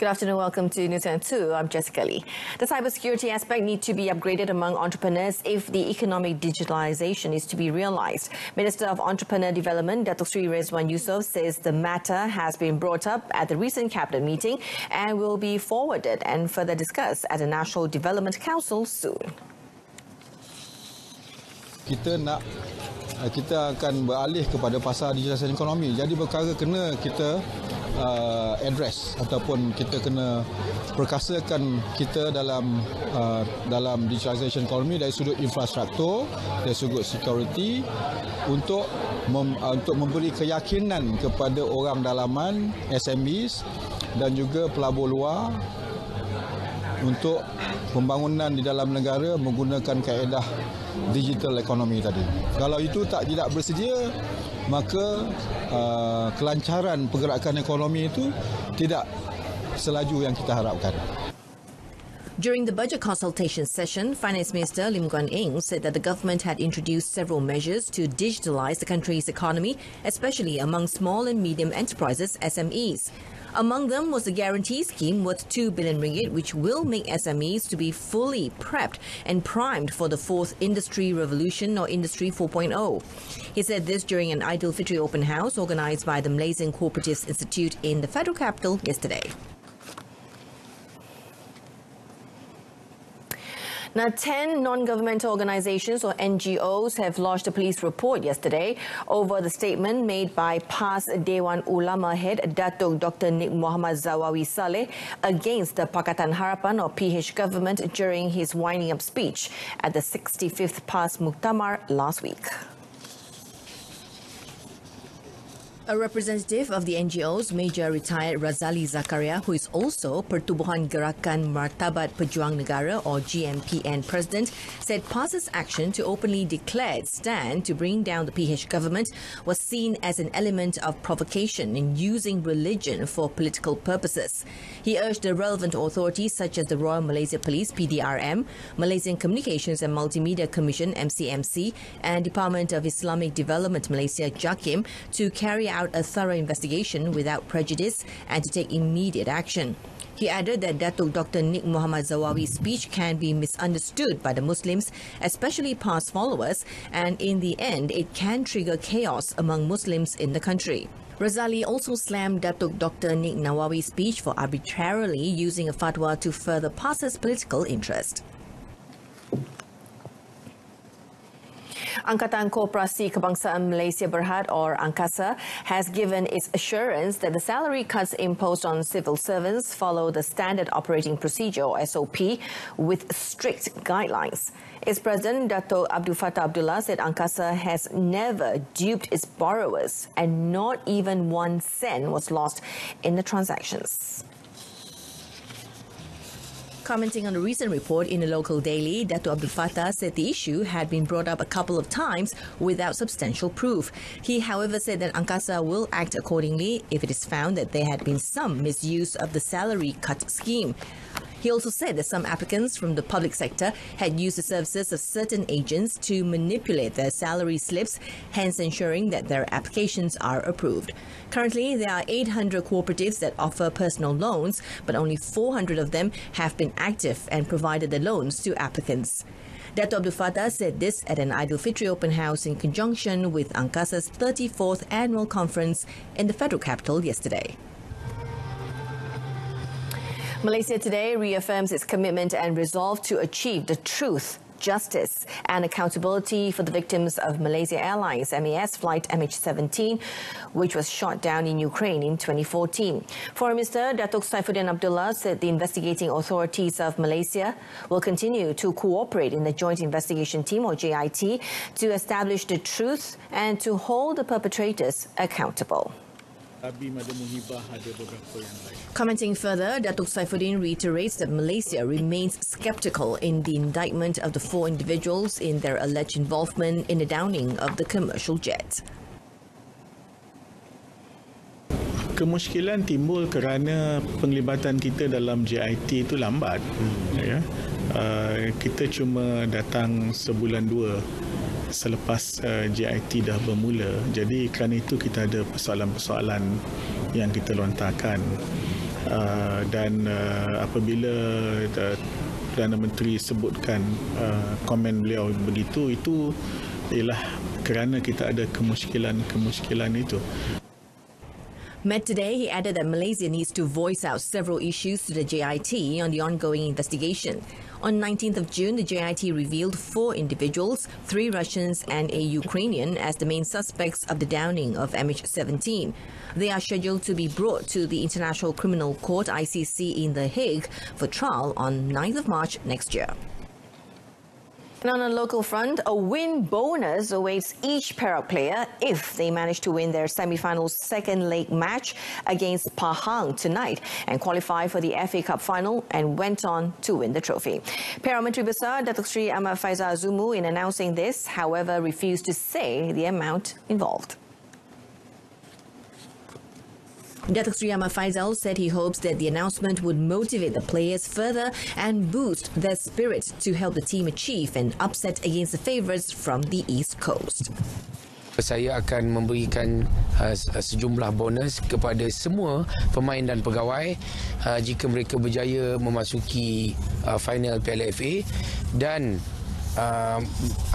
Good afternoon, welcome to News Channel 2. I'm Jessica Lee. The cybersecurity aspect needs to be upgraded among entrepreneurs if the economic digitalisation is to be realised. Minister of Entrepreneur Development, Datuk Sri Rezwan Yusof, says the matter has been brought up at the recent cabinet meeting and will be forwarded and further discussed at the National Development Council soon. Kita akan beralih kepada pasar digitalisasi ekonomi. Jadi perkara kena kita address ataupun kita kena perkasakan kita dalam digitalisation ekonomi dari sudut infrastruktur, dari sudut security untuk memberi keyakinan kepada orang dalaman, SMEs dan juga pelabur luar untuk pembangunan di dalam negara menggunakan kaedah digital ekonomi tadi. Kalau itu tidak bersedia, maka kelancaran pergerakan ekonomi itu tidak selaju yang kita harapkan. During the budget consultation session, Finance Minister Lim Guan Eng said that the government had introduced several measures to digitalise the country's economy, especially among small and medium enterprises, SMEs. Among them was the guarantee scheme worth 2 billion ringgit, which will make SMEs to be fully prepped and primed for the fourth industry revolution or Industry 4.0. He said this during an Aidilfitri open house organised by the Malaysian Cooperatives Institute in the federal capital yesterday. Now, 10 non-governmental organizations or NGOs have lodged a police report yesterday over the statement made by PAS Dewan Ulama head Datuk Dr. Nik Muhammad Zawawi Saleh against the Pakatan Harapan or PH government during his winding up speech at the 65th PAS Muktamar last week. A representative of the NGOs, Major Retired Razali Zakaria, who is also Pertubuhan Gerakan Martabat Pejuang Negara or GMPN president, said PAS's action to openly declare its stand to bring down the PH government was seen as an element of provocation in using religion for political purposes. He urged the relevant authorities such as the Royal Malaysia Police (PDRM), Malaysian Communications and Multimedia Commission (MCMC), and Department of Islamic Development Malaysia (JAKIM) to carry out a thorough investigation without prejudice and to take immediate action. He added that Datuk Dr. Nik Muhammad Zawawi's speech can be misunderstood by the Muslims, especially PAS followers, and in the end, it can trigger chaos among Muslims in the country. Razali also slammed Datuk Dr. Nik Nawawi's speech for arbitrarily using a fatwa to further PAS's political interest. Angkatan Koperasi Kebangsaan Malaysia Berhad or Incasa has given its assurance that the salary cuts imposed on civil servants follow the Standard Operating Procedure or SOP with strict guidelines. Its president, Dato' Abdul Fattah Abdullah, said Incasa has never duped its borrowers and not even 1 cent was lost in the transactions. Commenting on a recent report in a local daily, Dato' Abdul Fattah said the issue had been brought up a couple of times without substantial proof. He, however, said that Incasa will act accordingly if it is found that there had been some misuse of the salary cut scheme. He also said that some applicants from the public sector had used the services of certain agents to manipulate their salary slips, hence ensuring that their applications are approved. Currently, there are 800 cooperatives that offer personal loans, but only 400 of them have been active and provided the loans to applicants. Dato' Abdul Fattah said this at an Aidilfitri open house in conjunction with Incasa's 34th annual conference in the federal capital yesterday. Malaysia today reaffirms its commitment and resolve to achieve the truth, justice and accountability for the victims of Malaysia Airlines MAS flight MH17, which was shot down in Ukraine in 2014. Foreign Minister Datuk Saifuddin Abdullah said the investigating authorities of Malaysia will continue to cooperate in the Joint Investigation Team or JIT to establish the truth and to hold the perpetrators accountable. Commenting further, Datuk Saifuddin reiterates that Malaysia remains sceptical in the indictment of the 4 individuals in their alleged involvement in the downing of the commercial jet. Kemusykilan timbul kerana penglibatan kita dalam JIT itu lambat. Ya. Kita cuma datang sebulan 2 selepas JIT dah bermula. Jadi kerana itu kita ada persoalan-persoalan yang kita lontarkan. Dan apabila Perdana Menteri sebutkan komen beliau begitu, itu ialah kerana kita ada kemusykilan itu. Met today, he added that Malaysia needs to voice out several issues to the JIT on the ongoing investigation. On 19th of June, the JIT revealed 4 individuals, 3 Russians and a Ukrainian, as the main suspects of the downing of MH17. They are scheduled to be brought to the International Criminal Court, ICC, in The Hague for trial on 9th of March next year. And on a local front, a win bonus awaits each Perak player if they manage to win their semi-final second leg match against Pahang tonight and qualify for the FA Cup final and went on to win the trophy. Perak Menteri Besar Datuk Seri Ahmad Faizal Azumu, in announcing this, however, refused to say the amount involved. Datuk Seri Ahmad Faizal said he hopes that the announcement would motivate the players further and boost their spirit to help the team achieve an upset against the favourites from the East Coast. Saya akan memberikan sejumlah bonus kepada semua pemain dan pegawai jika mereka berjaya memasuki final Piala FA, dan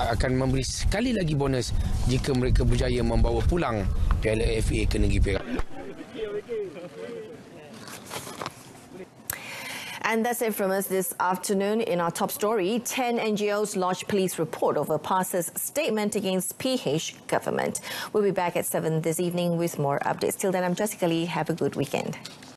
akan memberi sekali lagi bonus jika mereka berjaya membawa pulang Piala FA ke negeri Perak. And that's it from us this afternoon. In our top story, 10 NGOs lodged police report over PAS's statement against PH government. We'll be back at 7 this evening with more updates. Till then, I'm Jessica Lee. Have a good weekend.